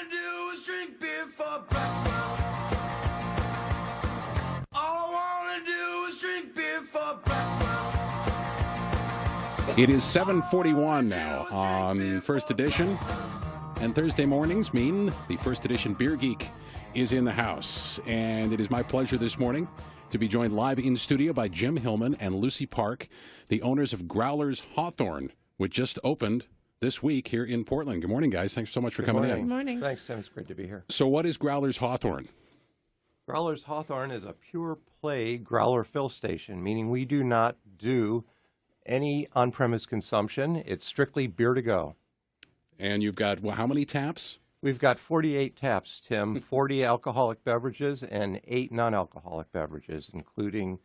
wanna do is drink beer for breakfast. All I wanna do is drink beer for breakfast. It is 7:41 now on First Edition, and Thursday mornings mean the First Edition Beer Geek is in the house. And it is my pleasure this morning to be joined live in studio by Jim Hillman and Lucy Park, the owners of Growlers Hawthorne, which just opened this week here in Portland. Good morning, guys. Thanks so much for coming in. Good morning. Thanks, Tim. It's great to be here. So what is Growlers Hawthorne? Growlers Hawthorne is a pure play growler fill station, meaning we do not do any on-premise consumption. It's strictly beer to go. And you've got, well, how many taps? We've got 48 taps, Tim, 40 alcoholic beverages and 8 non-alcoholic beverages, including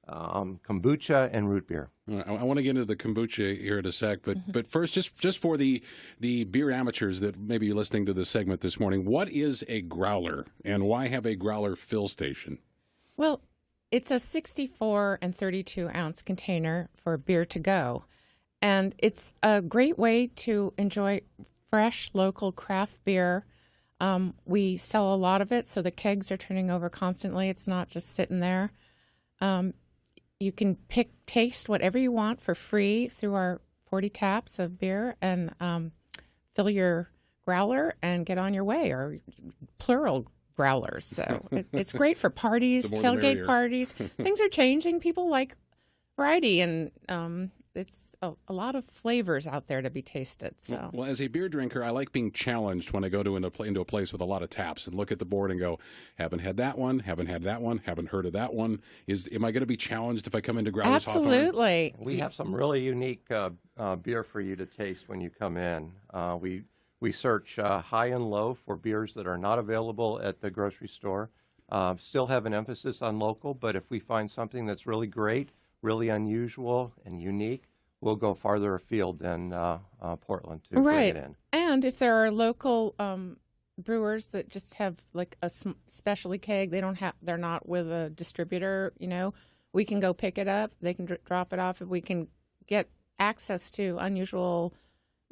kombucha and root beer. I want to get into the kombucha here in a sec, but first, just for the beer amateurs that may be listening to this segment this morning, what is a growler, and why have a growler fill station? Well, it's a 64 and 32 ounce container for beer to go, and it's a great way to enjoy fresh local craft beer. We sell a lot of it, so the kegs are turning over constantly. It's not just sitting there. You can taste whatever you want for free through our 40 taps of beer and fill your growler and get on your way, or plural growlers. So it's great for parties, tailgate parties. Things are changing. People like variety, and it's a lot of flavors out there to be tasted. So, well, as a beer drinker, I like being challenged when I go into a place with a lot of taps and look at the board and go, haven't had that one, haven't had that one, haven't heard of that one. Am I going to be challenged if I come into Growlers Hawthorne? Absolutely. We have some really unique beer for you to taste when you come in. We search high and low for beers that are not available at the grocery store. Still have an emphasis on local, but if we find something that's really great, really unusual and unique, we'll go farther afield than Portland to bring it in. And if there are local brewers that just have like a specialty keg, they're not with a distributor, we can go pick it up. They can drop it off, and we can get access to unusual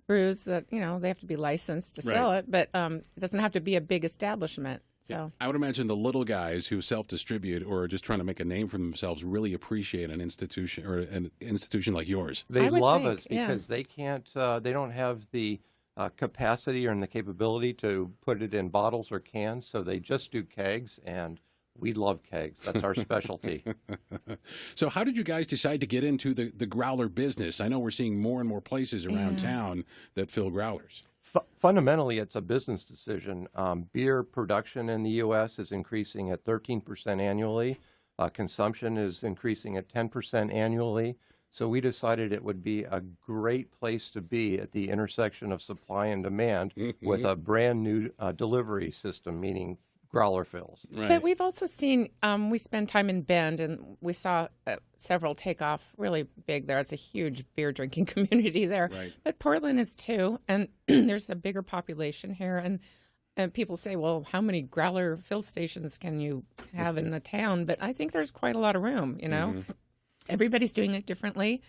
brews that, they have to be licensed to sell it, but it doesn't have to be a big establishment. So yeah, I would imagine the little guys who self-distribute or are just trying to make a name for themselves really appreciate an institution like yours. They love us because they can't. They don't have the capacity or the capability to put it in bottles or cans, so they just do kegs, and we love kegs. That's our specialty. So how did you guys decide to get into the growler business? I know we're seeing more and more places around town that fill growlers. Fundamentally, it's a business decision. Beer production in the U.S. is increasing at 13% annually. Consumption is increasing at 10% annually. So we decided it would be a great place to be at the intersection of supply and demand with a brand new delivery system, meaning growler fills. Right. But we've also seen, we spend time in Bend, and we saw several take off really big there. It's a huge beer drinking community there. Right. But Portland is too, and there's a bigger population here. And people say, well, how many growler fill stations can you have in the town? But I think there's quite a lot of room, Everybody's doing it differently,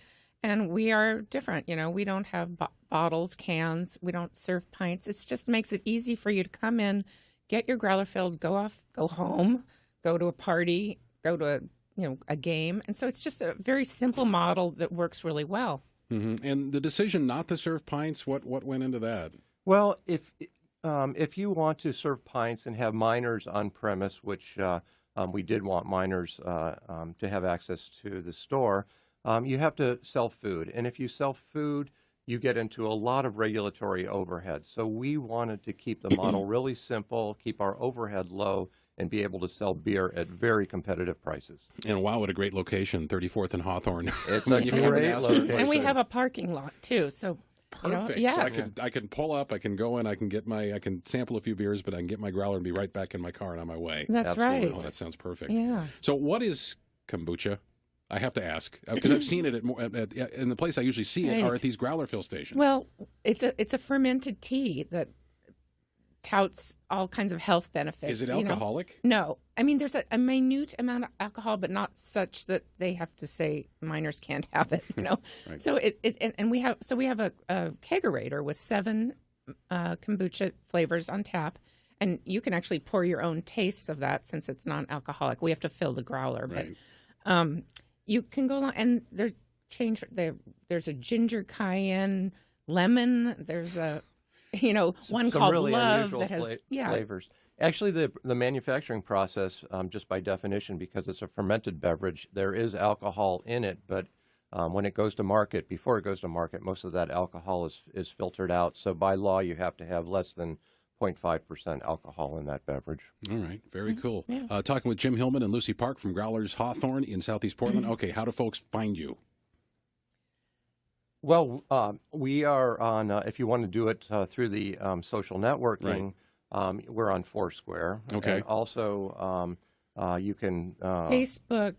and we are different. We don't have bottles, cans. We don't serve pints. It just makes it easy for you to come in, get your growler filled, go home, go to a party, go to a game. And so it's just a very simple model that works really well. Mm-hmm. And the decision not to serve pints, what went into that? Well, if you want to serve pints and have minors on premise, which we did want minors to have access to the store, you have to sell food. And if you sell food, you get into a lot of regulatory overhead. So we wanted to keep the model really simple, keep our overhead low, and be able to sell beer at very competitive prices. And wow, what a great location, 34th and Hawthorne. It's a great location. And we have a parking lot, too. So perfect. Yes. So I can pull up, I can go in, I can sample a few beers, but I can get my growler and be right back in my car and on my way. That's Absolutely. right. Oh, that sounds perfect. Yeah. So what is kombucha? I have to ask because I've seen it in the place I usually see it are at these growler fill stations. Well, it's a fermented tea that touts all kinds of health benefits. Is it alcoholic? No. I mean, there's a minute amount of alcohol, but not such that they have to say minors can't have it, Right. So we have a kegerator with 7 kombucha flavors on tap. And you can actually pour your own tastes of that since it's non-alcoholic. We have to fill the growler, Right. but you can go along. And there's a ginger cayenne lemon. There's a one Some called really Love unusual that has flavors. Actually, the manufacturing process, just by definition, because it's a fermented beverage, there is alcohol in it. But when it goes to market, before it goes to market, most of that alcohol is filtered out. So by law, you have to have less than 0.5% alcohol in that beverage. All right, very cool. Yeah. Talking with Jim Hillman and Lucy Park from Growlers Hawthorne in Southeast Portland. Okay, how do folks find you? Well, we are on, if you want to do it through the social networking, we're on Foursquare. Okay. And also, you can... Facebook,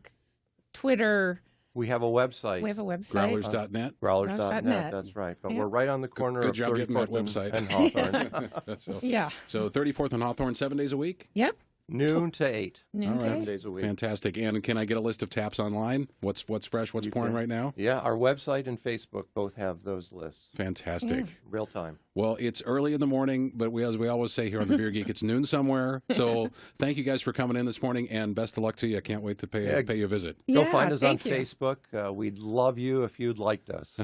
Twitter. we have a website. We have a website. Growlers.net? Growlers.net, that's right. But we're right on the corner Good of job getting that 34th website. and Hawthorne. Yeah. So 34th and Hawthorne 7 days a week? Yep. Noon to 8. Noon All to right. 7 8. days a week. Fantastic. And can I get a list of taps online? What's fresh? What's pouring right now? Yeah, our website and Facebook both have those lists. Fantastic. Real time. Well, it's early in the morning, but as we always say here on the Beer Geek, it's noon somewhere. So thank you guys for coming in this morning, and best of luck to you. I can't wait to pay you a visit. Go Yeah, find us on thank you. Facebook. We'd love you if you'd liked us.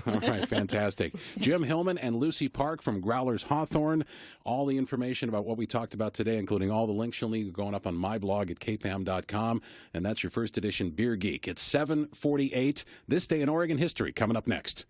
All right, fantastic. Jim Hillman and Lucy Park from Growlers Hawthorne. All the information about what we talked about today, including all the links you'll need, going up on my blog at kpam.com. And that's your first edition Beer Geek. It's 7:48. This Day in Oregon History coming up next.